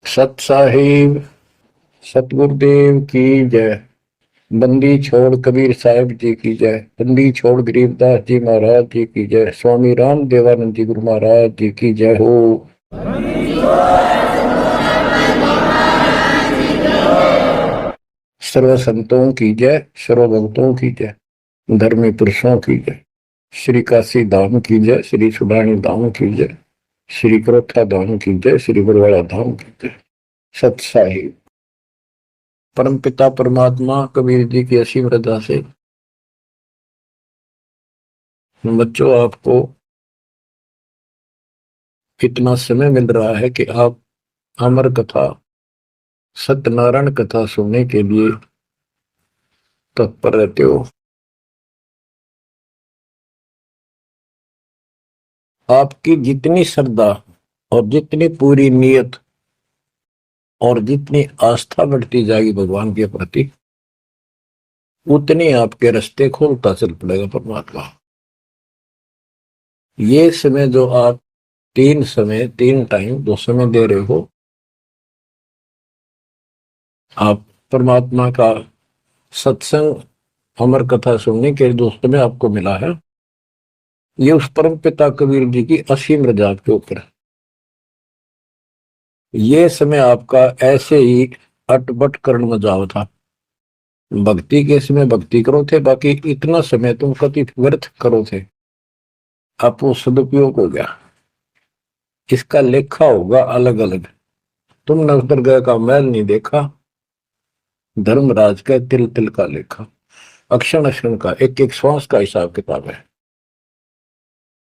सत साहिब सतगुरुदेव की जय। बंदी छोड़ कबीर साहिब जी की जय। बंदी छोड़ गरीबदास जी महाराज जी की जय। स्वामी राम देवानंद जी गुरु महाराज जी की जय हो। सर्व संतों की जय, सर्व भक्तों की जय, धर्मी पुरुषों की जय। श्री काशी धाम की जय, श्री सुडानी धाम की जय, श्री करोथा धाम की जय, श्री बरवाड़ा धाम की जय। सत साहिब परम पिता परमात्मा कबीर जी की असीम रजा से बच्चों आपको इतना समय मिल रहा है कि आप अमर कथा सत्यनारायण कथा सुनने के लिए तत्पर रहते हो। आपकी जितनी श्रद्धा और जितनी पूरी नियत और जितनी आस्था बढ़ती जाएगी भगवान के प्रति, उतनी आपके रास्ते खोलता चल पड़ेगा परमात्मा। ये समय जो आप तीन टाइम जो समय दे रहे हो, आप परमात्मा का सत्संग अमर कथा सुनने के जो समय आपको मिला है, ये उस परम पिता कबीर जी की असीम रजा के ऊपर है। ये समय आपका ऐसे ही अटपट करण में जाओ था। भक्ति के समय भक्ति करो थे, बाकी इतना समय तुम कति व्यर्थ करो थे, आप वो सदुपयोग हो गया। इसका लेखा होगा अलग अलग। तुमने उस दरगाह का मैल नहीं देखा, धर्मराज का तिल तिल का लेखा, अक्षण अक्षण का, एक एक श्वास का हिसाब किताब है।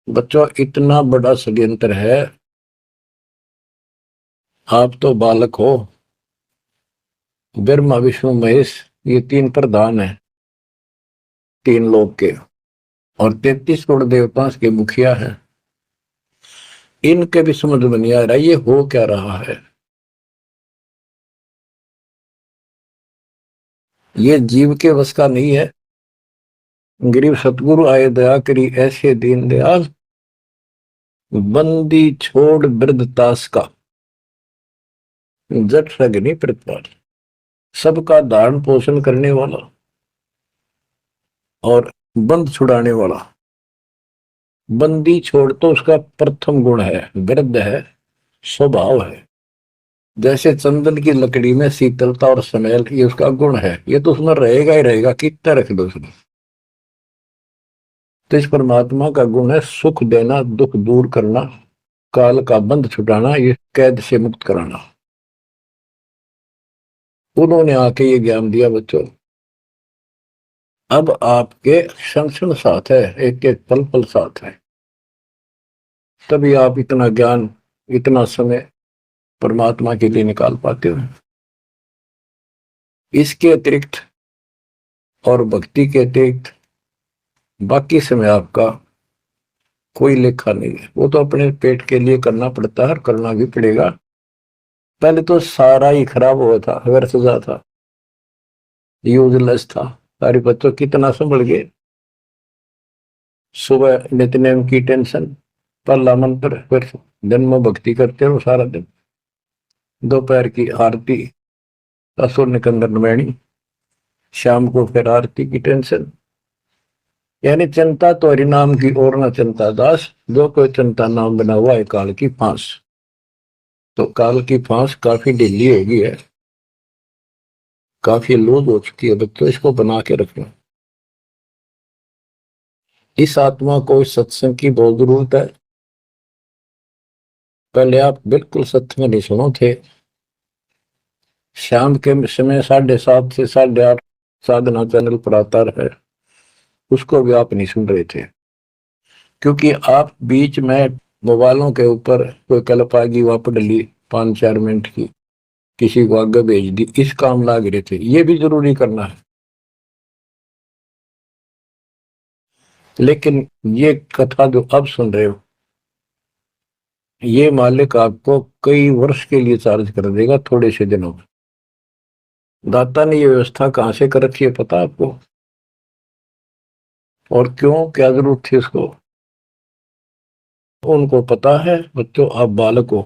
बच्चों इतना बड़ा षड्यंत्र है। आप तो बालक हो, ब्रह्मा विष्णु महेश ये तीन प्रधान है, तीन लोक के, और 33 करोड़ देवता के मुखिया है। इनके भी समझ में नहीं आ रहा ये हो क्या रहा है। ये जीव के वश का नहीं है। गरीब सतगुरु आए दया करी ऐसे दीन दयाल, बंदी छोड़ वृद्धतास का, जट रगनी प्रतिपाल। सबका धारण पोषण करने वाला और बंद छुड़ाने वाला। बंदी छोड़ तो उसका प्रथम गुण है, वृद्ध है, स्वभाव है। जैसे चंदन की लकड़ी में शीतलता और स्मेल, ये उसका गुण है, ये तो उसमें रहेगा ही रहेगा, कितना रख दो उसमें। तो इस परमात्मा का गुण है सुख देना, दुख दूर करना, काल का बंध छुटाना, ये कैद से मुक्त कराना। उन्होंने आके ये ज्ञान दिया बच्चों। अब आपके क्षण क्षण साथ है, एक एक पल पल साथ है, तभी आप इतना ज्ञान, इतना समय परमात्मा के लिए निकाल पाते हो। इसके अतिरिक्त और भक्ति के अतिरिक्त बाकी समय आपका कोई लेखा नहीं है। वो तो अपने पेट के लिए करना पड़ता है और करना भी पड़ेगा। पहले तो सारा ही खराब हुआ था, व्यर्थ जा था, यूजलेस था। सारे बच्चों कितना संभल गए। सुबह नित्यनेम की टेंशन, पहला मंत्र, फिर दिन में भक्ति करते रहो सारा दिन, दोपहर की आरती, असुर निकंदन नमैनी, शाम को फिर आरती की टेंशन। यानी चिंता तो हरिनाम की और न चिंता दास, जो कोई चिंता नाम बना हुआ है काल की फांस। तो काल की फांस काफी ढीली हो गई है, काफी लूज हो चुकी है बच्चों, इसको बना के रखना। इस आत्मा को इस सत्संग की बहुत जरूरत है। पहले आप बिल्कुल सत्संग नहीं सुनो थे। शाम के समय 7:30 से 8:30 साधना चैनल पर आता है, उसको भी आप नहीं सुन रहे थे, क्योंकि आप बीच में मोबाइलों के ऊपर कोई कलप आ गई, वहां पर डली 5-4 मिनट की, किसी को आगे भेज दी, इस काम लाग रहे थे। ये भी जरूरी करना है, लेकिन ये कथा जो अब सुन रहे हो, ये मालिक आपको कई वर्ष के लिए चार्ज कर देगा थोड़े से दिनों में। दाता ने ये व्यवस्था कहां से कर रखी है पता आपको? और क्यों, क्या जरूरत थी उसको? उनको पता है बच्चों, आप बालक हो,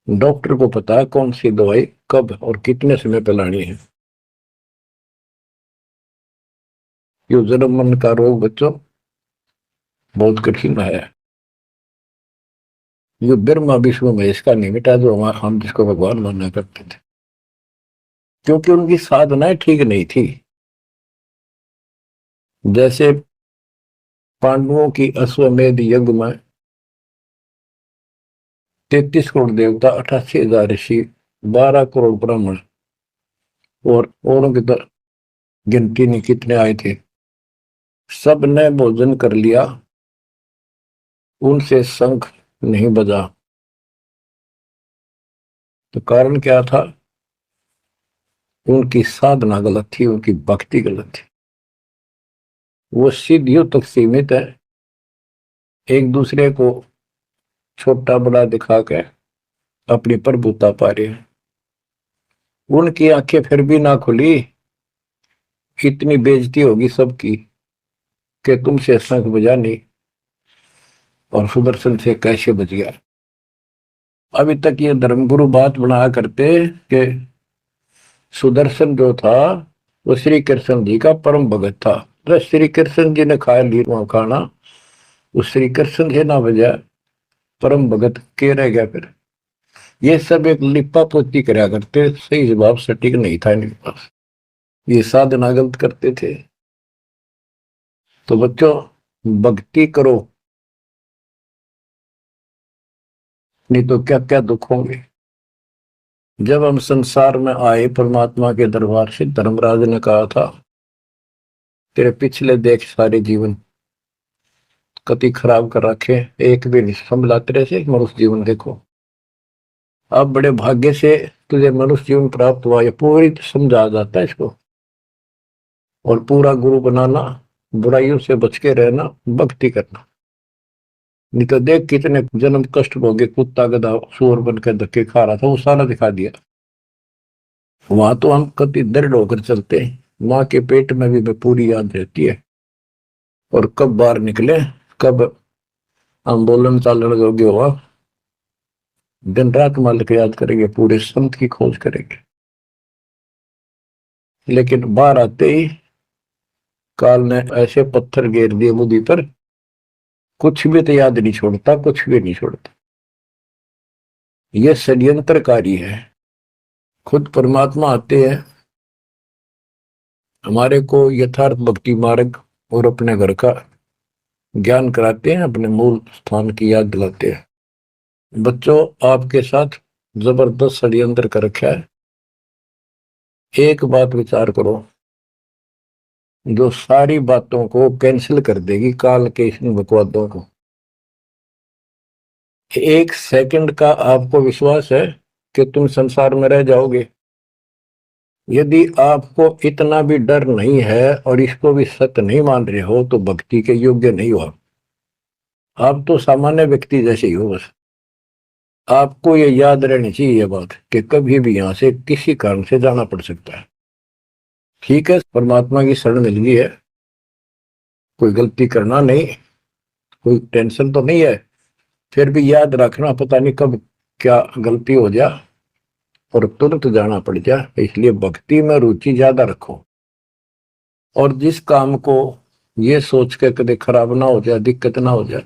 डॉक्टर को पता है कौन सी दवाई कब और कितने समय पे लानी है। ये जन्म मन का रोग बच्चों बहुत कठिन है। ये ब्रह्मा विष्णु महेश का नहीं मिटा जो हम जिसको भगवान माना करते थे, क्योंकि उनकी साधनाएं ठीक नहीं थी। जैसे पांडवों की अश्वमेध यज्ञ में 33 करोड़ देवता, 88,000 ऋषि, 12 करोड़ ब्राह्मण और औरों की तो गिनती नहीं कितने आए थे, सब ने भोजन कर लिया, उनसे शंख नहीं बजा। तो कारण क्या था? उनकी साधना गलत थी, उनकी भक्ति गलत थी। वो सिद्धियों तक सीमित है, एक दूसरे को छोटा बड़ा दिखा के अपनी प्रभुता पा रहे हैं। उनकी आंखें फिर भी ना खुली, इतनी बेइज्जती होगी सबकी कि तुमसे शंख बजा नहीं और सुदर्शन से कैसे बच गया। अभी तक ये धर्मगुरु बात बनाया करते कि सुदर्शन जो था वो श्री कृष्ण जी का परम भगत था। तो श्री कृष्ण जी ने खा ली वहां खाना, उस श्री कृष्ण से ना बजा, परम भगत के रह गया फिर। ये सब एक लिपा पोती कराया करते, सही जवाब सटीक नहीं था इनके पास, ये साधना गलत करते थे। तो बच्चों भक्ति करो, नहीं तो क्या क्या दुख होंगे। जब हम संसार में आए परमात्मा के दरबार से धर्मराज ने कहा था तेरे पिछले देख सारे जीवन कति खराब कर रखे, एक भी नहीं संभला तेरे से मनुष्य जीवन देखो। अब बड़े भाग्य से तुझे मनुष्य जीवन प्राप्त हुआ, ये पूरी समझा जाता है इसको। और पूरा गुरु बनाना, बुराइयों से बच के रहना, भक्ति करना। नहीं तो देख कितने जन्म कष्ट भोगे, कुत्ता गधा सुअर बन के धक्के खा रहा था, वो सारा दिखा दिया। वहां तो हम कति दृढ़ होकर चलते हैं, माँ के पेट में भी पूरी याद रहती है। और कब बाहर निकले, कब हम बोलन चालन योग्य हुआ, दिन रात मालिक याद करेंगे, पूरे संत की खोज करेंगे। लेकिन बाहर आते ही काल ने ऐसे पत्थर घेर दिए बुद्धि पर, कुछ भी तो याद नहीं छोड़ता, कुछ भी नहीं छोड़ता। यह षड्यंत्रकारी है। खुद परमात्मा आते हैं, हमारे को यथार्थ भक्ति मार्ग और अपने घर का ज्ञान कराते हैं, अपने मूल स्थान की याद दिलाते हैं। बच्चों आपके साथ जबरदस्त षड्यंत्र कर रखा है। एक बात विचार करो जो सारी बातों को कैंसिल कर देगी, काल के इन बकवादों को। एक सेकंड का आपको विश्वास है कि तुम संसार में रह जाओगे? यदि आपको इतना भी डर नहीं है और इसको भी सत्य नहीं मान रहे हो तो भक्ति के योग्य नहीं हो। आप तो सामान्य व्यक्ति जैसे ही हो। बस आपको ये याद रहनी चाहिए ये बात कि कभी भी यहां से किसी कारण से जाना पड़ सकता है। ठीक है, परमात्मा की शरण मिल गई है, कोई गलती करना नहीं, कोई टेंशन तो नहीं है। फिर भी याद रखना, पता नहीं कब क्या गलती हो जाए और तुरंत जाना पड़ जाए। इसलिए भक्ति में रुचि ज्यादा रखो। और जिस काम को ये सोच के कभी खराब ना हो जाए, दिक्कत ना हो जाए,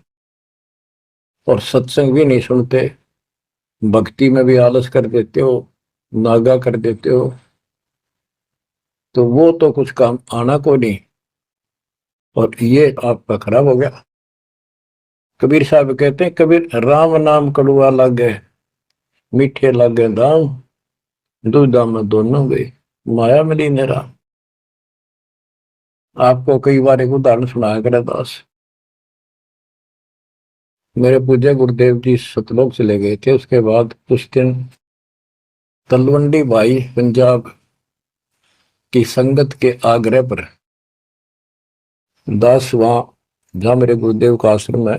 और सत्संग भी नहीं सुनते, भक्ति में भी आलस कर देते हो, नागा कर देते हो, तो वो तो कुछ काम आना को नहीं, और ये आपका खराब हो गया। कबीर साहब कहते हैं, कबीर राम नाम कड़ुआ लागे, मीठे लागे दाम, दूधा में दोनों गए, माया मिली मेरा। आपको कई बार एक उदाहरण सुनाया करे दास। मेरे पूज्य गुरुदेव जी सतलोक चले गए थे, उसके बाद कुछ दिन तलवंडी भाई पंजाब की संगत के आग्रह पर दास वहां जहां मेरे गुरुदेव का आश्रम है,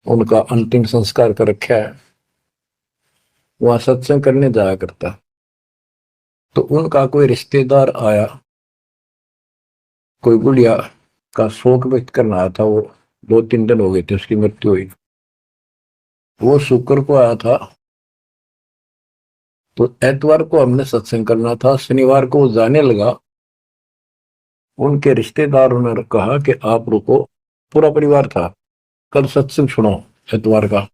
उनका अंतिम संस्कार कर रखा है, वहां सत्संग करने जाया करता। तो उनका कोई रिश्तेदार आया, कोई बुढ़िया का शोक व्यक्त करना आया था। वो 2-3 दिन हो गए थे उसकी मृत्यु हुई। वो शुक्र को आया था, तो एतवार को हमने सत्संग करना था, शनिवार को वो जाने लगा। उनके रिश्तेदारों ने कहा कि आप रुको, पूरा परिवार था, कल सत्संग सुनो एतवार का।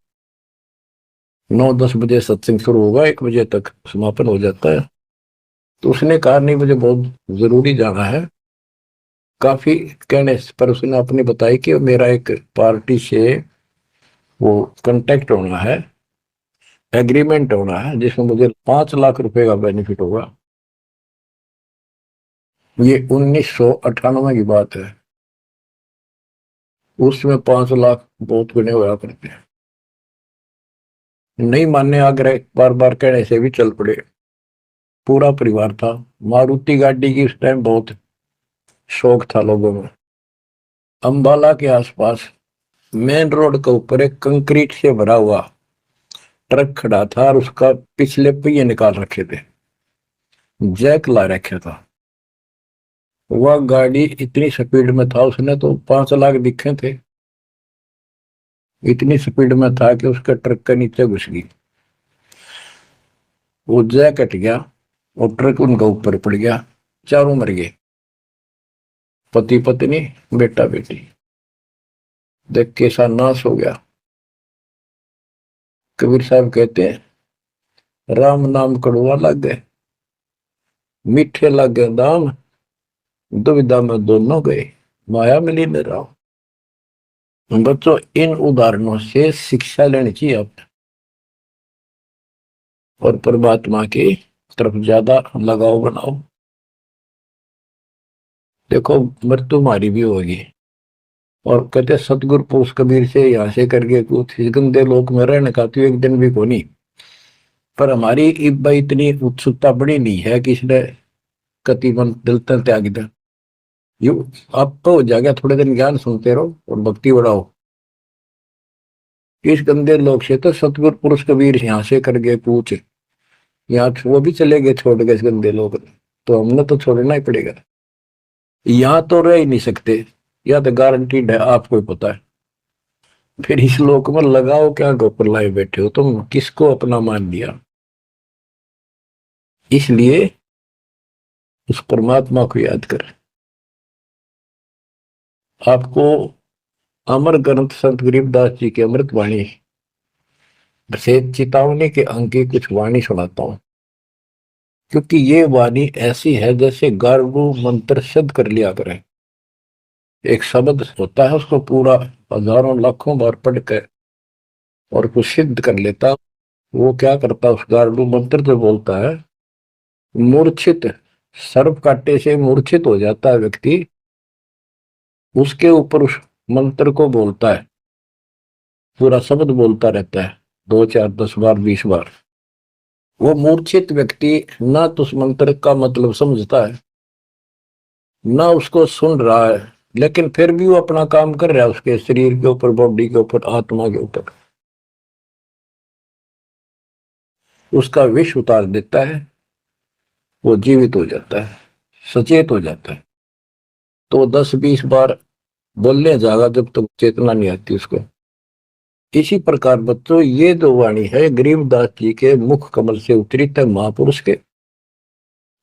9-10 बजे सत्संग शुरू होगा, 1 बजे तक समापन हो जाता है। तो उसने कहा नहीं, मुझे बहुत जरूरी जाना है। काफी कहने पर उसने अपनी बताई कि मेरा एक पार्टी से वो कांटेक्ट होना है, एग्रीमेंट होना है, जिसमें मुझे 5 लाख रुपए का बेनिफिट होगा। ये 1998 की बात है। उसमें 5 लाख बहुत गुने हुआ करते हैं। नहीं मानने आग्रह बार बार कहने से भी चल पड़े। पूरा परिवार था। मारुति गाड़ी की उस टाइम बहुत शौक था लोगों में। अंबाला के आसपास मेन रोड के ऊपर एक कंक्रीट से भरा हुआ ट्रक खड़ा था और उसका पिछले पहिए निकाल रखे थे, जैक ला रखा था। वह गाड़ी इतनी स्पीड में था, उसने तो 5 लाख दिखे थे। इतनी स्पीड में था कि उसका ट्रक के नीचे घुस गई। वो जैक कट गया और ट्रक उनका ऊपर पड़ गया। चारों मर गए, पति पत्नी बेटा बेटी। देख कैसा नाश हो गया। कबीर साहब कहते हैं, राम नाम कड़वा लग गए, मीठे लग गए दाम, दुविधा में दोनों गए, माया मिली न राम। बच्चों, इन उदाहरणों से शिक्षा लेनी चाहिए आपने और परमात्मा की तरफ ज्यादा लगाव बनाओ। देखो, मृत्यु हमारी भी होगी। और कहते सतगुरु पुरुष कबीर से यहाँ से करके कुछ गंदे लोक में रहने का तो एक दिन भी को नहीं। पर हमारी इतनी उत्सुकता बड़ी नहीं है कि इसने कति मन दिल तक त्याग दिया। यू आप तो हो जाएगा, थोड़े दिन ज्ञान सुनते रहो और भक्ति बढ़ाओ। इस गंदे लोग से तो सतगुरु पुरुष कबीर यहाँ से करके पूछ, यहाँ वो भी चले गए छोड़ के इस गंदे लोग, तो हमने तो छोड़ना ही पड़ेगा। यहाँ तो रह ही नहीं सकते, या तो गारंटीड है, आपको ही पता है। फिर इस लोक में लगाओ क्या, गोपर लाए बैठे हो तुम, किसको अपना मान लिया। इसलिए उस परमात्मा को याद कर। आपको अमर ग्रंथ संत गरीबदास जी की अमृत वाणी से चेतावनी के अंग की कुछ वाणी सुनाता हूं, क्योंकि ये वाणी ऐसी है जैसे गारगू मंत्र सिद्ध कर लिया करें। एक शब्द होता है, उसको पूरा हजारों लाखों बार पढ़ कर और कुछ सिद्ध कर लेता। वो क्या करता, उस गारडू मंत्र जो बोलता है, मूर्छित सर्प काटे से मूर्छित हो जाता है व्यक्ति, उसके ऊपर उस मंत्र को बोलता है, पूरा शब्द बोलता रहता है 2, 4, 10 बार 20 बार। वो मूर्छित व्यक्ति ना तो उस मंत्र का मतलब समझता है, ना उसको सुन रहा है, लेकिन फिर भी वो अपना काम कर रहा है उसके शरीर के ऊपर, बॉडी के ऊपर, आत्मा के ऊपर। उसका विष उतार देता है, वो जीवित हो जाता है, सचेत हो जाता है। तो 10-20 बार बोलने जाएगा जब तक चेतना नहीं आती उसको। इसी प्रकार बच्चों, ये जो वाणी है गरीबदास जी के मुख कमल से उतरी तक, महापुरुष के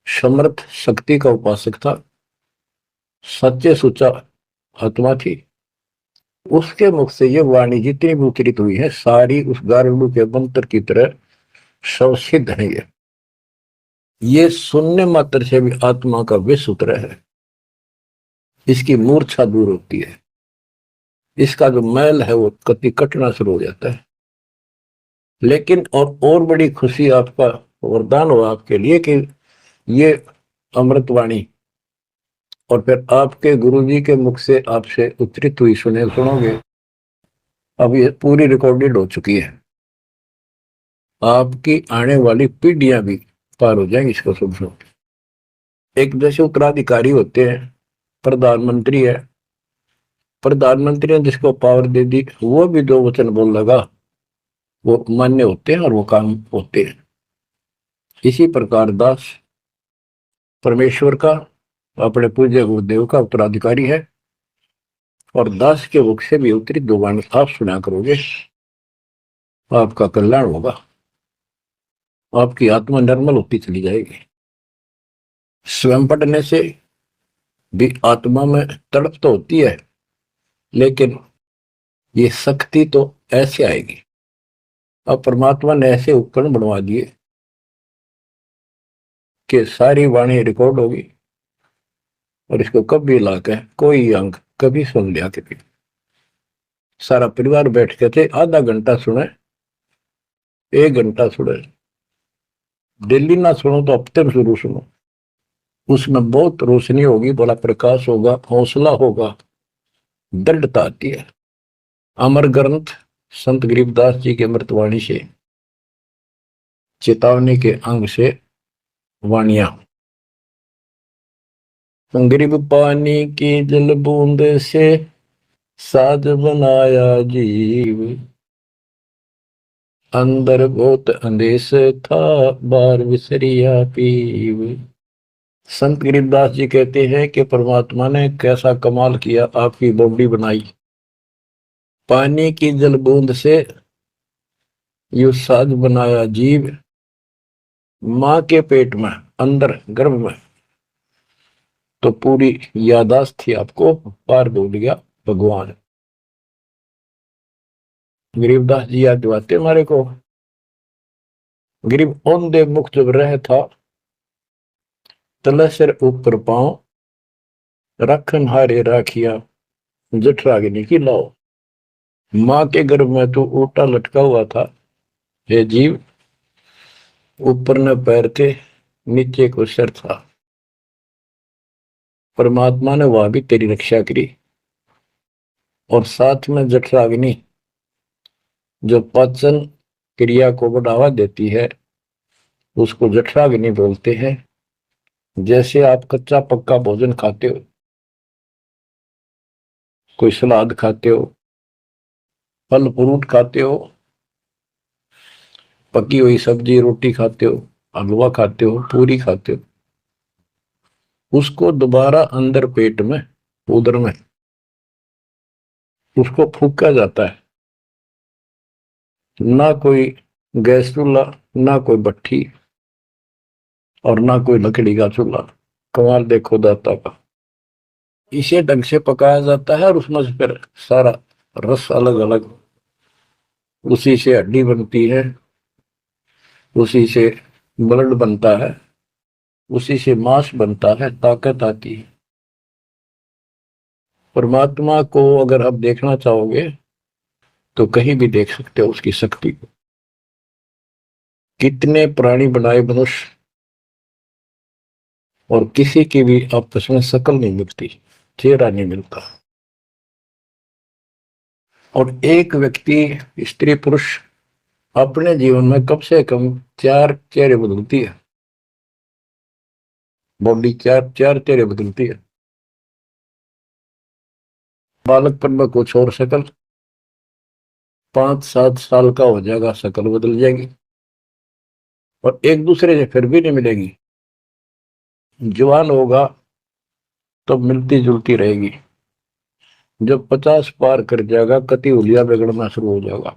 समर्थ शक्ति का उपासक था, सच्चे सुचा आत्मा थी। उसके मुख से ये वाणी जितनी भी उतरित हुई है, सारी उस गारुड़ के मंत्र की तरह सब सिद्ध है। ये सुनने मात्र से भी आत्मा का विष उतरा है, इसकी मूर्छा दूर होती है, इसका जो मैल है वो कति कटना शुरू हो जाता है। लेकिन और बड़ी खुशी आपका वरदान हो आपके लिए कि ये अमृतवाणी और फिर आपके गुरुजी के मुख से आपसे उच्चरित हुई सुनोगे। अब ये पूरी रिकॉर्डेड हो चुकी है, आपकी आने वाली पीढ़ियां भी पार हो जाएंगी इसको सुन सुन। एक जैसे उत्तराधिकारी होते हैं, प्रधानमंत्री है, प्रधानमंत्री ने जिसको पावर दे दी, वो भी जो वचन बोल लगा वो मान्य होते हैं और वो काम होते हैं। इसी प्रकार दास परमेश्वर का, अपने पूज्य गुरुदेव का उत्तराधिकारी है, और दास के मुख से भी उत्तरित दो वाणी आप सुना करोगे, आपका कल्याण होगा। आपकी आत्मा निर्मल होती चली जाएगी। स्वयं पढ़ने से भी आत्मा में तड़प तो होती है, लेकिन ये शक्ति तो ऐसे आएगी। अब परमात्मा ने ऐसे उपकरण बनवा दिए कि सारी वाणी रिकॉर्ड होगी, और इसको कभी लाकर कोई अंग कभी सुन लिया कभी, सारा परिवार बैठ के थे, आधा घंटा सुने, 1 घंटा सुने, डेली ना सुनो तो हफ्ते में शुरू सुनो, उसमें बहुत रोशनी होगी, बड़ा प्रकाश होगा, हौसला होगा, दृढ़ता आती है। अमर ग्रंथ संत गरीबदास जी के अमृतवाणी से, चेतावनी के अंग से वाणियां। गरीब पानी की जल बूंद से साज बनाया जीव, अंदर बहुत अंदेश था, बार विसरिया पीव। संत गरीबदास जी कहते हैं कि परमात्मा ने कैसा कमाल किया, आपकी बॉडी बनाई, पानी की जल बूंद से यू साज बनाया जीव, मां के पेट में अंदर गर्भ में तो पूरी यादाश्त थी आपको, पार बोल गया भगवान। गरीबदास जी याद दिवाते हमारे को, गरीब औंधे मुख जब रह था, तले सिर ऊपर पांव, रखन हारे राखिया, जठराग्नि की लाओ। मां के गर्भ में तो उल्टा लटका हुआ था, हे जीव, ऊपर न पैर थे, नीचे को सिर था। परमात्मा ने वहां भी तेरी रक्षा करी, और साथ में जठराग्नि जो पाचन क्रिया को बढ़ावा देती है, उसको जठराग्नि बोलते हैं। जैसे आप कच्चा पक्का भोजन खाते हो, कोई सलाद खाते हो, फल फ्रूट खाते हो, पकी हुई सब्जी रोटी खाते हो, हलवा खाते हो, पूरी खाते हो, उसको दोबारा अंदर पेट में, उदर में, उसको फूका जाता है। ना कोई गैस चूल्हा, ना कोई भट्ठी, और ना कोई लकड़ी का चूल्हा। कमाल देखो दाता का, इसे ढंग से पकाया जाता है, और उसमें से फिर सारा रस अलग अलग, उसी से हड्डी बनती है, उसी से ब्लड बनता है, उसी से मांस बनता है, ताकत आती है। परमात्मा को अगर आप देखना चाहोगे तो कहीं भी देख सकते हो उसकी शक्ति को। कितने प्राणी बनाए मनुष्य, और किसी की भी आपस में शकल नहीं मिलती, चेहरा नहीं मिलता। और एक व्यक्ति, स्त्री पुरुष, अपने जीवन में कम से कम 4 चेहरे बदलती है, बॉडी 4 चेहरे बदलती है। बालकपन में कुछ और शकल, 5-7 साल का हो जाएगा शकल बदल जाएगी, और एक दूसरे से फिर भी नहीं मिलेगी। जवान होगा तो मिलती जुलती रहेगी, जब 50 पार कर जाएगा कति हुलिया बिगड़ना शुरू हो जाएगा।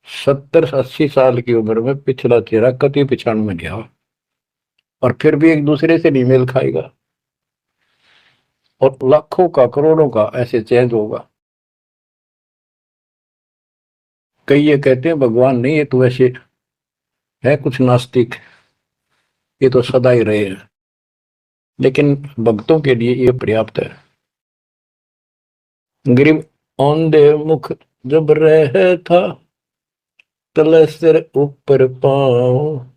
70-80 साल की उम्र में पिछला चेहरा कति पिछाड़ में गया, और फिर भी एक दूसरे से नहीं मेल खाएगा, और लाखों का करोड़ों का ऐसे चेंज होगा। कई ये कहते हैं भगवान नहीं, ये तो वैसे है कुछ नास्तिक, ये तो सदा ही रहे हैं, लेकिन भक्तों के लिए ये पर्याप्त है। गरीब औंधे मुख जब रह था, तले सिर ऊपर पांव,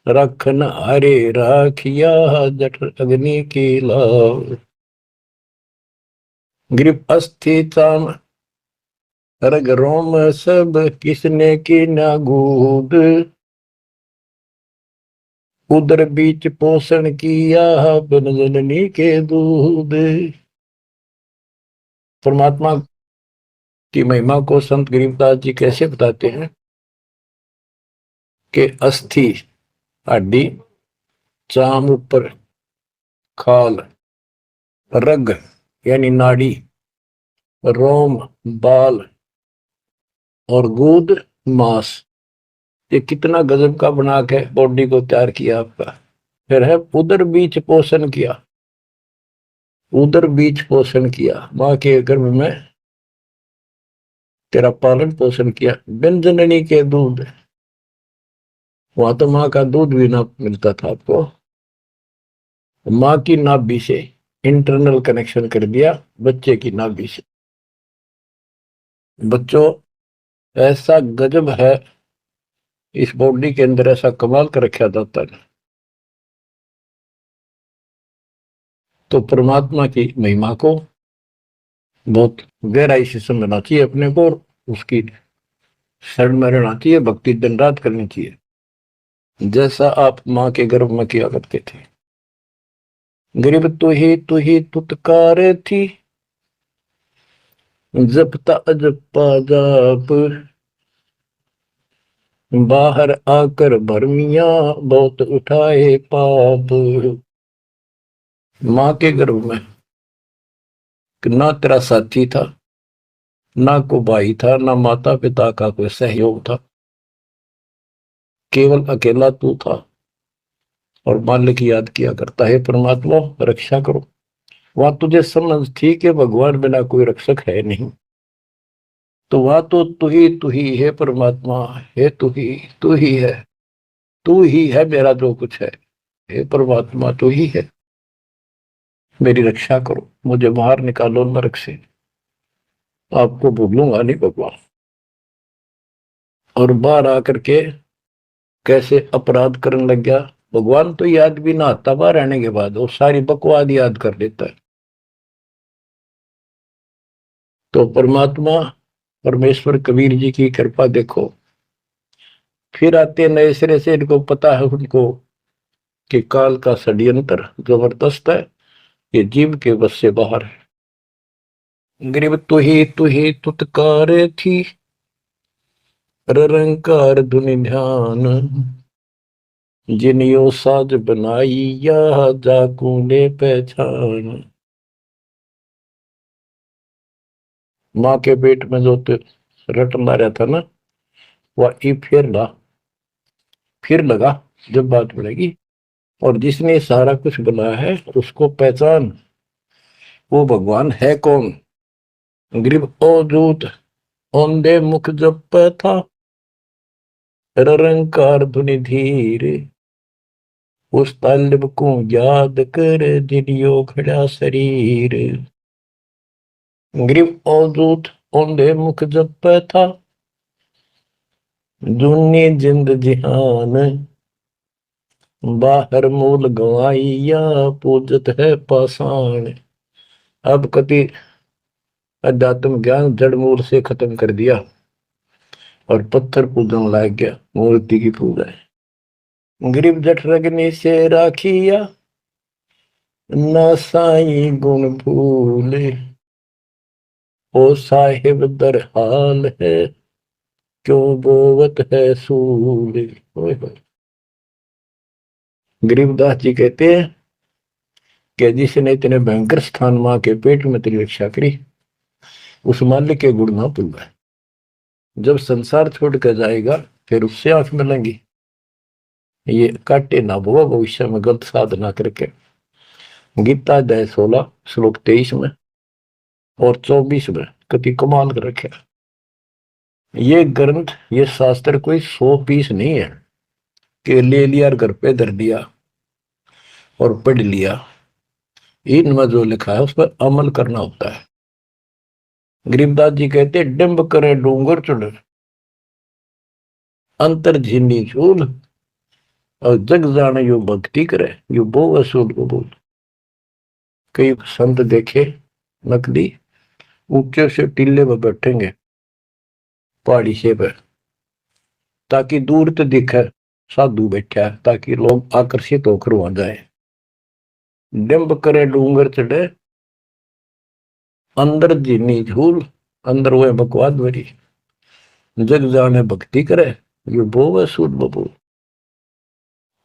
रखन हरे राखिया, जठ अग्नि की लाव। गरीब अस्थि चाम रग रोम सब, किसने की ना गूद, उदर बीच पोषण किया, बिन जननी के दूध। परमात्मा की महिमा को संत गरीबदास जी कैसे बताते हैं कि अस्थि हड्डी, चाम ऊपर खाल, रग यानी नाड़ी, रोम बाल, और गूद मांस, ये कितना गजब का बना के बॉडी को तैयार किया आपका। फिर है उदर बीच पोषण किया, उदर बीच पोषण किया, माँ के गर्भ में तेरा पालन पोषण किया। बिन जननी के दूध, वहां तो माँ का दूध भी ना मिलता था आपको। माँ की नाभि से इंटरनल कनेक्शन कर दिया बच्चे की नाभि से। बच्चों ऐसा गजब है इस बॉडी के अंदर, ऐसा कमाल कर रखा जाता है। तो परमात्मा की महिमा को बहुत गहराई से समझना चाहिए अपने को, और उसकी शरण में रहना चाहिए, भक्ति दिन रात करनी चाहिए, जैसा आप माँ के गर्भ में किया करते थे। गरीब तू ही तुतकार थी, जपता अजपा जाप, बाहर आकर भरमिया बहुत उठाए पाप। माँ के गर्भ में ना तेरा साथी था, ना को भाई था, ना माता पिता का कोई सहयोग था, केवल अकेला तू था। और मालिक याद किया करता है, परमात्मा रक्षा करो। वहां तुझे समझ थी कि भगवान बिना कोई रक्षक है नहीं, तो वहां तो तू ही है परमात्मा, है तू ही है, तू ही है मेरा जो कुछ है। हे परमात्मा तू ही है, मेरी रक्षा करो, मुझे बाहर निकालो नरक से, आपको भूलूंगा नहीं भगवान। और बाहर आकर के कैसे अपराध करने लग गया भगवान, तो याद भी ना आता बाहर रहने के बाद, वो सारी बकवाद याद कर लेता है। तो परमात्मा परमेश्वर कबीर जी की कृपा देखो, फिर आते नए सिरे से, इनको पता है उनको कि काल का षड्यंत्र जबरदस्त है, ये जीव के बस से बाहर है। गरीब तू ही तुतकार थी, रंकार धुनि ध्यान, जिनियो साज बनाई या जाकू ने पहचान। माँ के पेट में जो रट मारा था ना, वह ई फिर लगा जब बात बढ़ेगी। और जिसने सारा कुछ बनाया है उसको पहचान, वो भगवान है कौन। गरीब ओ दूत औंधे मुख जप था, रंकार धुनि धीर, उस तालिब को याद कर दिलियो खड़ा शरीर। गरीब ओ दूत औंधे मुख जप था, दुनी जिंद जिहान, बाहर मूल गवाइया पूजत है पाषाण। अब कति अध्यात्म ज्ञान जड़ मूल से खत्म कर दिया और पत्थर पूजन लाग गया, मूर्ति की पूजा है। गरीब जठ रगनी से राखिया, ना साई गुण भूले, ओ साहिब दर हाल है, क्यों बोवत है सूल। गरीबदास जी कहते हैं कि जिसने इतने भयंकर स्थान मां के पेट में तेरी रक्षा करी, उस मालिक के गुण ना भूलना। जब संसार छोड़ कर जाएगा फिर उससे आंख मिलेंगी, ये काटे ना भो भविष्य में गलत साधना करके। गीता अध्याय 16 श्लोक 23 में और 24 में कति कमाल कर रखे। ये ग्रंथ, ये शास्त्र कोई 100 पीस नहीं है कि ले लिया और घर पे धर दिया और पढ़ लिया। इनमें जो लिखा है उस पर अमल करना होता है। गरीबदास जी कहते डिंब करे डूंगर चुड़, अंतर झीनी झूल, और जग जाने यो भक्ति करे, यो बो वसूल को बोल। कई संत देखे नकली ऊंचे से टीले पर बैठेंगे पहाड़ी से पर, ताकि दूर तो दिखे साधु बैठा है, ताकि लोग आकर्षित होकर वहां जाए। डिंब करे डूंगर चढ़े, अंदर जीनी झूल, अंदर वो बकवाद भरी, जग जाने भक्ति करे, ये बो वसूल बबूल।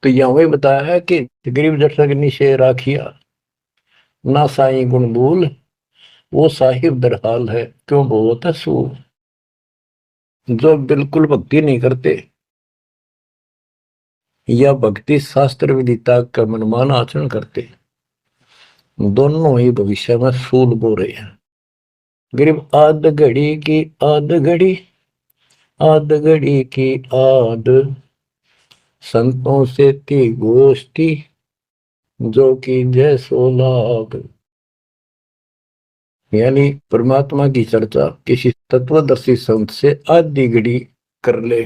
तो यहाँ वही बताया है कि गरीब जठरग्नि से राखिया, ना साई गुण भूल, वो साहिब दरहाल है, क्यों बोलता सूल। जो बिल्कुल भक्ति नहीं करते या भक्ति शास्त्र विदिता का मनमान आचरण करते, दोनों ही भविष्य में सूल बो रहे हैं। गरीब आध घड़ी की आध घड़ी, आध घड़ी की आध, संतों से थी गोष्ठी, जो कि जय सो लाभ। यानी परमात्मा की चर्चा किसी तत्वदर्शी संत से आधी घड़ी कर ले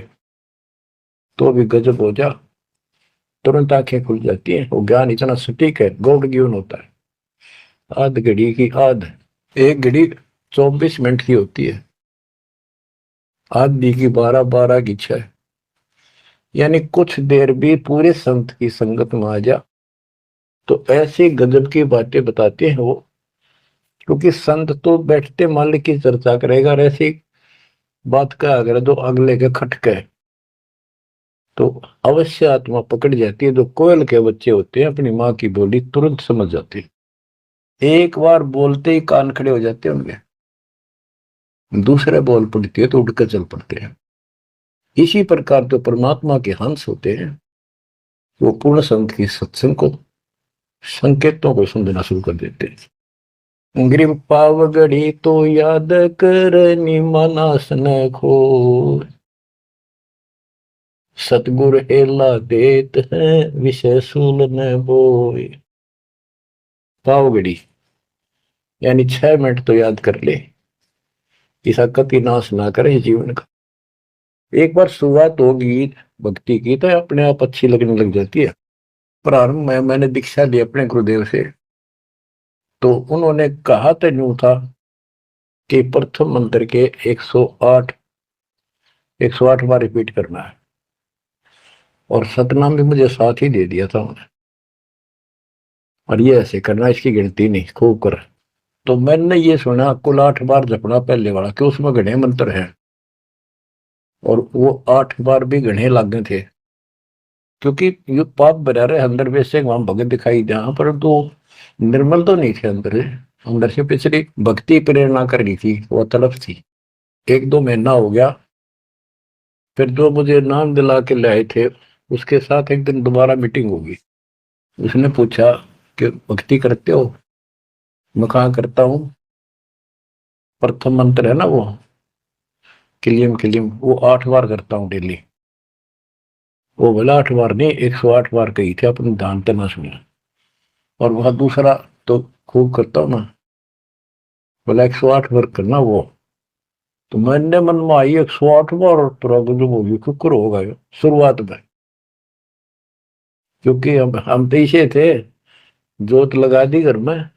तो भी गजब हो जा, तुरंत आंखें खुल जाती हैं। वो ज्ञान इतना सटीक है, गॉड गिवन होता है। आध घड़ी की आध, एक घड़ी 24 मिनट की होती है, आधी की 12 की 6, यानी कुछ देर भी पूरे संत की संगत में आ जा तो ऐसी गजब की बातें बताते हैं वो। क्योंकि संत तो बैठते मालिक की चर्चा करेगा, और ऐसी बात का अगर जो अगले के खटके तो अवश्य आत्मा पकड़ जाती है। जो कोयल के बच्चे होते हैं अपनी माँ की बोली तुरंत समझ जाते हैं, एक बार बोलते ही कान खड़े हो जाते हैं उनके, दूसरे बोल पड़ती है तो उठकर चल पड़ते हैं। इसी प्रकार जो परमात्मा के हंस होते हैं वो पूर्ण संत की सत्संग को, संकेतों को समझना शुरू कर देते हैं। ग्रीव पावगढ़ी तो याद कर निमानास न खो, सतगुर हेला देत है विषय सूल न बोए। पावगढ़ी यानी 6 मिनट तो याद कर ले, इसका कति नाश ना करे जीवन का। एक बार शुरुआत होगी भक्ति की तो अपने आप अच्छी लगने लग जाती है। प्रारंभ में मैंने दीक्षा ली अपने गुरुदेव से, तो उन्होंने कहा तो यूं था कि प्रथम मंत्र के 108 बार रिपीट करना है, और सतनाम भी मुझे साथ ही दे दिया था उन्होंने, और ये ऐसे करना, इसकी गिनती नहीं, खूब कर। तो मैंने ये सुना कुल 8 बार जपना पहले वाला, कि उसमें घने मंत्र हैं, और वो 8 बार भी घने लागे थे। क्योंकि ये पाप भरा रहे अंदर, वैसे वहां भगत दिखाई जहां पर तो निर्मल तो नहीं थे अंदर से। अंदर से पिछली भक्ति प्रेरणा कर रही थी, वो तड़प थी। 1-2 महीना हो गया, फिर जो मुझे नाम दिला के लाए थे उसके साथ एक दिन दोबारा मीटिंग होगी। उसने पूछा कि भक्ति करते हो? मैं कहा करता हूँ। प्रथम मंत्र है ना वो किलियम किलियम, वो 8 बार करता हूँ डेली। वो बोला 8 बार नहीं, 108 बार कही थी, अपने ध्यान तो ना सुना। और वह दूसरा तो खूब करता हूँ ना, बोला 108 बार करना वो। तो मैंने मन में आई 108 बार, और प्रॉब्लम होगी शुक्र होगा शुरुआत में। क्योंकि हम तो इसे थे, जोत लगा दी घर में,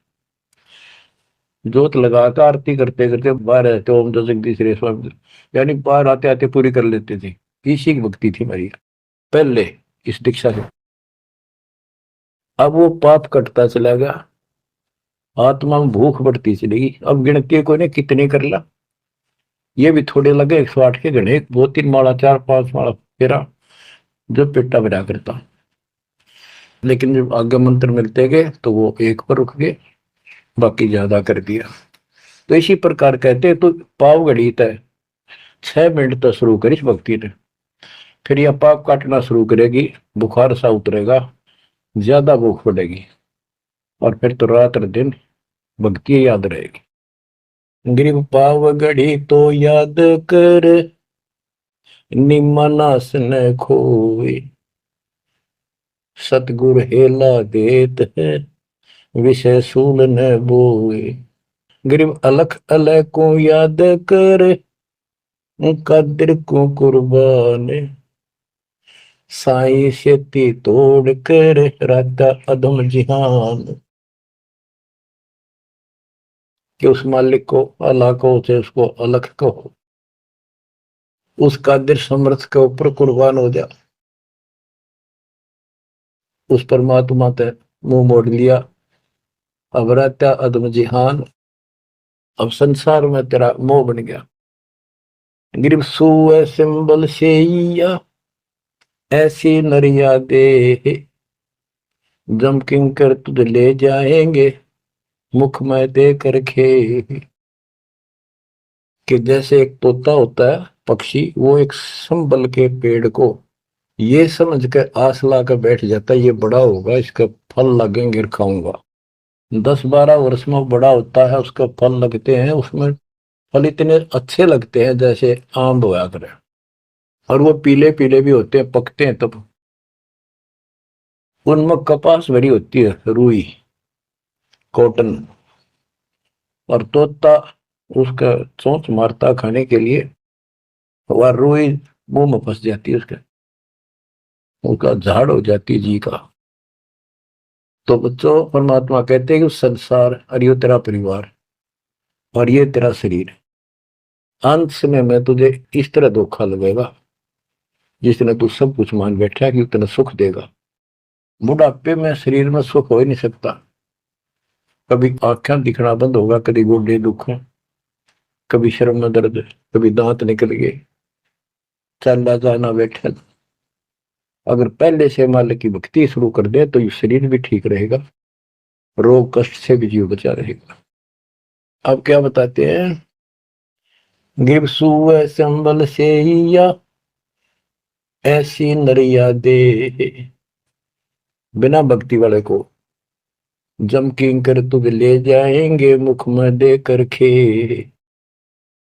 जोत लगाकर आरती करते करते बाहर रहते, ओम तो जगदीश रे स्वामी, यानी बाहर आते आते पूरी कर लेते थे। इसी की भक्ति थी मेरी पहले इस दीक्षा से। अब वो पाप कटता चला गया, आत्मा में भूख बढ़ती चलेगी। अब गिनती को ने कितने कर ला, ये भी थोड़े लगे 108 के गणे, 2-3 माला 4-5 माला फेरा, जो पेटा भरा करता। लेकिन जब आगे मंत्र मिलते गए तो वो एक पर रुक गए, बाकी ज्यादा कर दिया। तो इसी प्रकार कहते तो पाव घड़ी तय 6 मिनट तक शुरू करी भक्ति ने, फिर यह पाप काटना शुरू करेगी, बुखार सा उतरेगा, ज्यादा भूख पड़ेगी, और फिर तो रात दिन भक्ति याद रहेगी। ग्रीव पाव घड़ी तो याद कर निमनास न खोए, सतगुर हेला देत है विषय सूल न बोए। ग्रीव अलख अलह को याद कर कदर को कुर्बान, साई शेती तोड़ कर राता अधम जिहान। कि उस मालिक को अल्लाह को से उसको अलख कहो, उस कादिर समर्थ के ऊपर कुर्बान हो जा। उस परमात्मा ते मुंह मोड़ लिया, अब रहता अदम जिहान, अब संसार में तेरा मोह बन गया। गिरब सुए सिंबल से ऐसी नरिया दे, जम किंकर तुझ ले जाएंगे मुख में दे कर खे। कि जैसे एक तोता होता है पक्षी, वो एक संबल के पेड़ को ये समझ के आस ला कर बैठ जाता है ये बड़ा होगा, इसका फल लगेंगे और खाऊंगा। 10-12 वर्ष में वो बड़ा होता है, उसका फल लगते हैं, उसमें फल इतने अच्छे लगते हैं जैसे आम होया करे, और वो पीले पीले भी होते हैं, पकते हैं तब। उनमें कपास भरी होती है, रुई, कॉटन, और तोता उसका चोंच मारता खाने के लिए, वह रुई मुंह में फंस जाती है उसके, उसका झाड़ हो जाती है जी का। तो बच्चों, परमात्मा कहते हैं कि संसार और ये तेरा परिवार और ये तेरा शरीर, अंत समय में तुझे इस तरह धोखा लगेगा जिसने तू सब कुछ मान बैठा कि उतना सुख देगा। बुढ़ापे में शरीर में सुख हो ही नहीं सकता। कभी आंखें दिखना बंद होगा, कभी गोडे दुख, कभी शर्म में दर्द, कभी दांत निकल गए, चलना जाना बैठा। अगर पहले से मालिक की भक्ति शुरू कर दे तो ये शरीर भी ठीक रहेगा, रोग कष्ट से भी जीव बचा रहेगा। अब क्या बताते हैं, गिर सुअ संबल से या ऐसी नरिया दे, बिना भक्ति वाले को जम किंकर तुझ ले जाएंगे मुख में दे कर खे।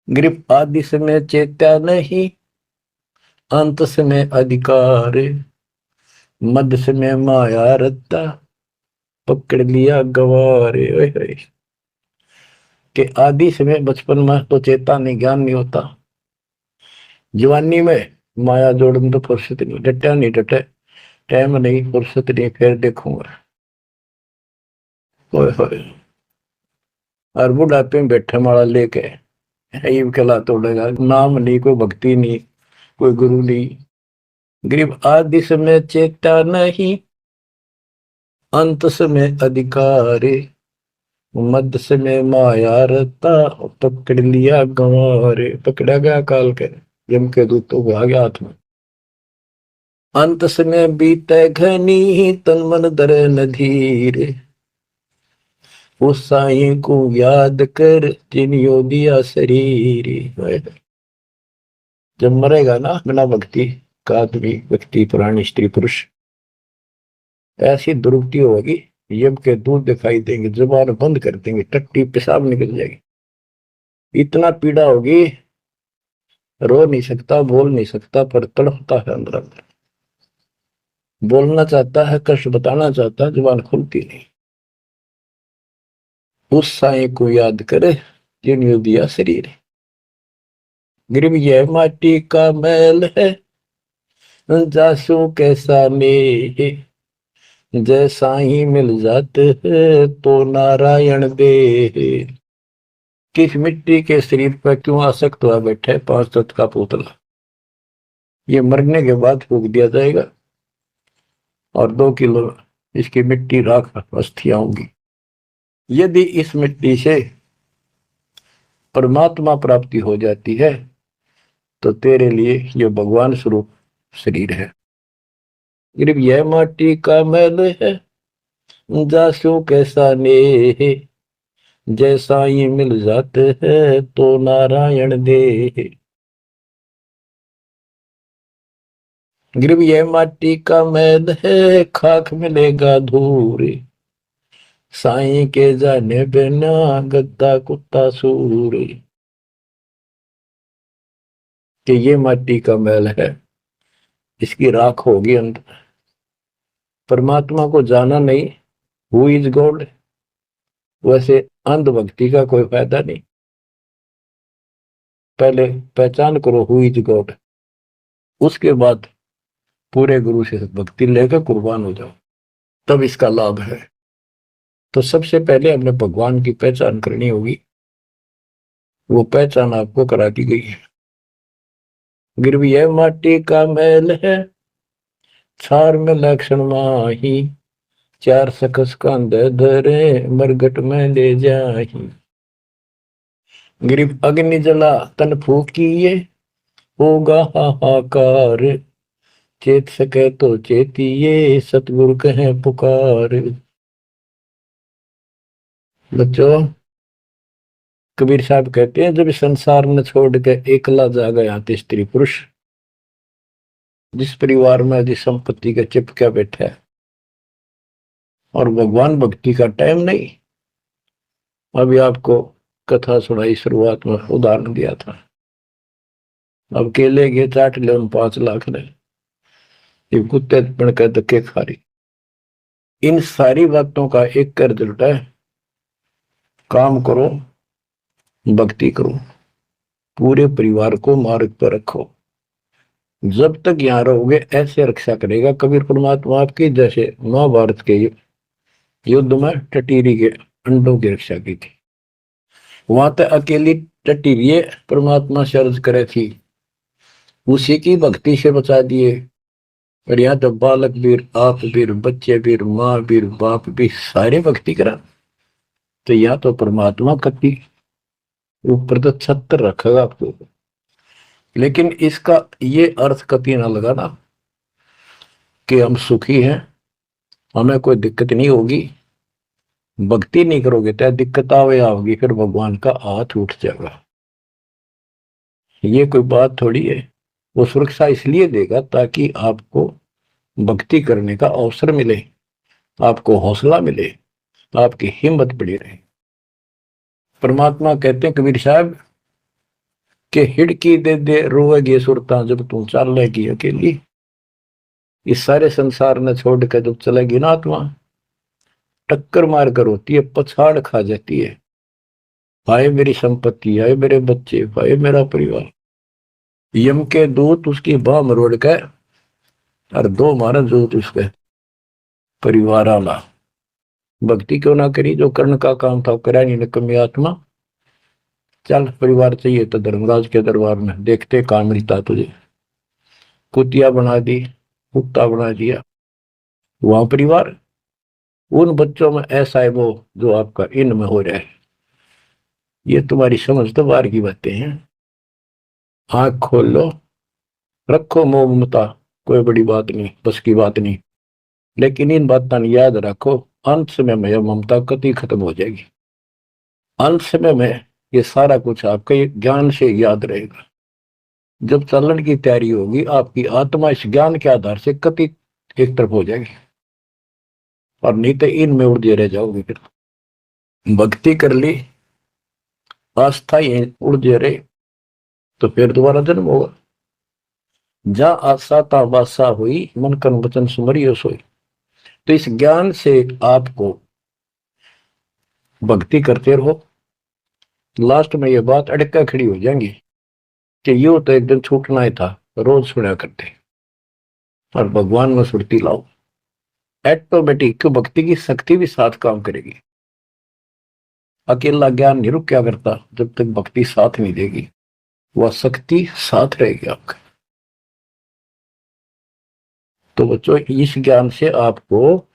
ग्रिप आदि समय चेता नहीं, अंत समय अधिकार, मध्य समय माया रत्ता, पकड़ लिया गवारे। ओए होए, कि आदि समय बचपन में तो चेता नहीं, ज्ञान नहीं होता, जवानी में माया जोड़न तो फुर्सत नहीं, डटा नहीं डटे, टाइम नहीं, फुर्सत नहीं, फिर देखूंगा। ओए होए, और बुढ़ापे में बैठे माला लेके ये कला तोड़ेगा, नाम नहीं, कोई भक्ति नहीं, कोई गुरु नहीं। गरीब आदि समय चेता नहीं, अंत समय अधिकारी, मध्य समय माया रता, पकड़ लिया गंवारे। पकड़ा गया काल के, यम के दूतों को आ गया हाथ में। अंत समय बीते घनी, तन मन धरे न धीरे, उस साईं को याद कर जिन्हों दिया शरीर। जब मरेगा ना बिना भक्ति का आदमी, व्यक्ति, प्राणी, स्त्री, पुरुष, ऐसी दुर्गति होगी, यम के दूध दिखाई देंगे, जुबान बंद कर देंगे, टट्टी पेशाब निकल जाएगी, इतना पीड़ा होगी, रो नहीं सकता, बोल नहीं सकता, पर तड़पता है अंदर अंदर, बोलना चाहता है, कष्ट बताना चाहता है, जुबान खुलती नहीं। उस साईं को याद करे जिन्होंने दिया शरीर। गरीब यह माटी का मैल है, जासू कैसा ने, जैसा ही मिल जाते है तो नारायण दे। किस मिट्टी के शरीर पर क्यों आसक्त हुआ बैठे 5 तत्व का पुतला, ये मरने के बाद फूक दिया जाएगा, और 2 किलो इसकी मिट्टी राख अस्थियां होंगी। यदि इस मिट्टी से परमात्मा प्राप्ति हो जाती है तो तेरे लिए ये भगवान स्वरूप शरीर है। सिर्फ यह माटी का मैल है, जासू कैसा ने, जैसा ही मिल जाते हैं तो नारायण दे। गिरव यह माटी का मैल है, खाक मिलेगा धूर, साईं के जाने बिना गद्दा कुत्ता सूर। कि ये माटी का मैल है, इसकी राख होगी अंदर, परमात्मा को जाना नहीं, हु इज गॉड, वैसे अंधभक्ति का कोई फायदा नहीं। पहले पहचान करो हु इज गॉड, उसके बाद पूरे गुरु से भक्ति लेकर कुर्बान हो जाओ, तब इसका लाभ है। तो सबसे पहले हमने भगवान की पहचान करनी होगी, वो पहचान आपको करा दी गई है। गिरवी यह माटी का मैल है, छार में लक्षण माही, 4 सकस कंध धरे मरगट में ले जाही। गिरिव अग्नि जला तन फूकिए, होगा हाहाकार, चेत सके तो चेतिए, सतगुरु कहे पुकार। बच्चों, कबीर साहब कहते हैं जब संसार न छोड़ के एकला जा गया स्त्री पुरुष, जिस परिवार में जिस संपत्ति का चिपका बैठा है और भगवान भक्ति का टाइम नहीं। अभी आपको कथा सुनाई, शुरुआत में उदाहरण दिया था। अब केले के चाट ले 5 लाख ने, ये कुत्ते बन कर धक्के खा रही। इन सारी बातों का एक कर रिजल्ट है, काम करो, भक्ति करो, पूरे परिवार को मार्ग पर रखो। जब तक यहां रहोगे ऐसे रक्षा करेगा कबीर परमात्मा आपकी, जैसे महाभारत के युद्ध में टटीरी के अंडों की रक्षा की थी। वहां तक अकेली टटीरी परमात्मा से अर्ज करे थी, उसी की भक्ति से बचा दिए। और यहाँ तो बालक वीर, आप वीर, बच्चे वीर, माँ वीर, बाप भी सारे भक्ति करा। तो यहाँ तो परमात्मा कति ऊपर तो छत्र रखेगा आपको। लेकिन इसका ये अर्थ कति ना लगाना कि हम सुखी हैं, हमें कोई दिक्कत नहीं होगी। भक्ति नहीं करोगे तो दिक्कत आओगी, फिर भगवान का हाथ उठ जाएगा। ये कोई बात थोड़ी है। वो सुरक्षा इसलिए देगा ताकि आपको भक्ति करने का अवसर मिले, आपको हौसला मिले, आपकी हिम्मत बढ़ी रहे। परमात्मा कहते हैं कबीर साहब के हिड़की दे दे रोएगी सुरता, जब तू चलेगी अकेली। इस सारे संसार ने छोड़ कर जब चलेगी ना आत्मा, टक्कर मार कर होती है, पछाड़ खा जाती है। हाय मेरी संपत्ति, हाय मेरे बच्चे, हाय मेरा परिवार। यम के दूत उसकी बाह मरोड़ के और 2 मारा दूत उसके परिवार आला। भक्ति क्यों ना करी? जो कर्ण का काम था करा नहीं, निकम्मी आत्मा। चल परिवार चाहिए तो धर्मराज के दरबार में देखते कहां मिलता तुझे। कुतिया बना दी, कुत्ता बना दिया। वहां परिवार, उन बच्चों में ऐसा है वो जो आपका इनमें हो रहा है। ये तुम्हारी समझ तो बाहर की बातें हैं। आंख खोल लो, रखो मोह ममता, कोई बड़ी बात नहीं, बस की बात नहीं। लेकिन इन बातों याद रखो, अंत समय में यह ममता कति खत्म हो जाएगी। अंत समय में ये सारा कुछ आपके ज्ञान से याद रहेगा। जब चलन की तैयारी होगी, आपकी आत्मा इस ज्ञान के आधार से कति एक तरफ हो जाएगी, और नहीं तो इनमें उड़े रह जाओगे। फिर भक्ति कर ली, आस्था ये उड़े रहे, तो फिर दोबारा जन्म होगा। जहां आशा ता वासा हुई, मन कन वचन सुमरियो सोई। तो इस ज्ञान से आपको भक्ति करते रहो। लास्ट में ये बात अड़का खड़ी हो जाएंगी कि यो तो एक दिन छूटना ही था, रोज सुना करते। और भगवान में सुरती लाओ, ऑटोमेटिक भक्ति की शक्ति भी साथ काम करेगी। अकेला ज्ञान नहीं रुक क्या करता, जब तक भक्ति साथ नहीं देगी, वह शक्ति साथ रहेगी आपका। तो बच्चों, इस ज्ञान से आपको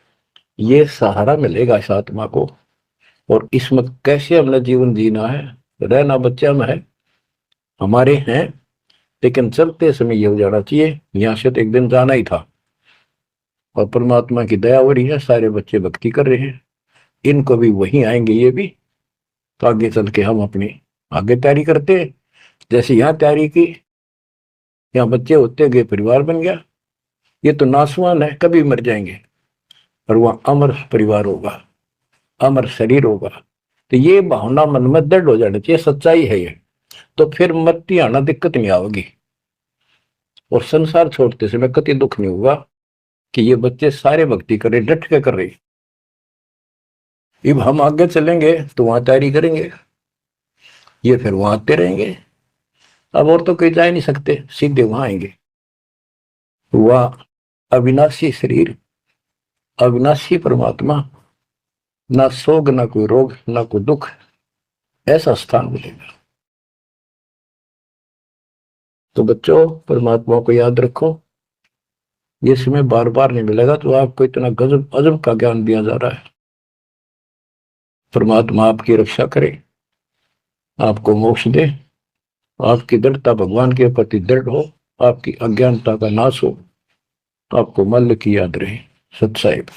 ये सहारा मिलेगा इस आत्मा को। और इसमें कैसे हमने जीवन जीना है, रहना बच्चा में है, हमारे हैं, लेकिन चलते समय ये हो जाना चाहिए यहां से तो एक दिन जाना ही था। और परमात्मा की दया हो रही है, सारे बच्चे भक्ति कर रहे हैं, इनको भी वही आएंगे ये भी। तो आगे चल के हम अपनी आगे तैयारी करते हैं। जैसे यहाँ तैयारी की, यहाँ बच्चे होते गए, परिवार बन गया। ये तो नासवान है, कभी मर जाएंगे, और वहां अमर परिवार होगा, अमर शरीर होगा। तो ये भावना मन में दृढ़ हो जानी चाहिए, सच्चाई है ये। तो फिर मरती आना दिक्कत नहीं आएगी, और संसार छोड़ते समय कति दुख नहीं होगा कि ये बच्चे सारे भक्ति कर रहे, डट के कर रहे। अब हम आगे चलेंगे तो वहां तैयारी करेंगे, ये फिर वहां आते रहेंगे। अब और तो कहीं जा नहीं सकते, सीधे वहां आएंगे। वह अविनाशी शरीर, अविनाशी परमात्मा, ना सोग, ना कोई रोग, ना कोई दुख, ऐसा स्थान मिलेगा। तो बच्चों, परमात्मा को याद रखो। ये समय बार बार नहीं मिलेगा, तो आपको इतना गजब अजब का ज्ञान दिया जा रहा है। परमात्मा आपकी रक्षा करे, आपको मोक्ष दे, आपकी दृढ़ता भगवान के प्रति दृढ़ हो, आपकी अज्ञानता का नाश हो, आपको मल्ल की याद रहे। सत साहिब।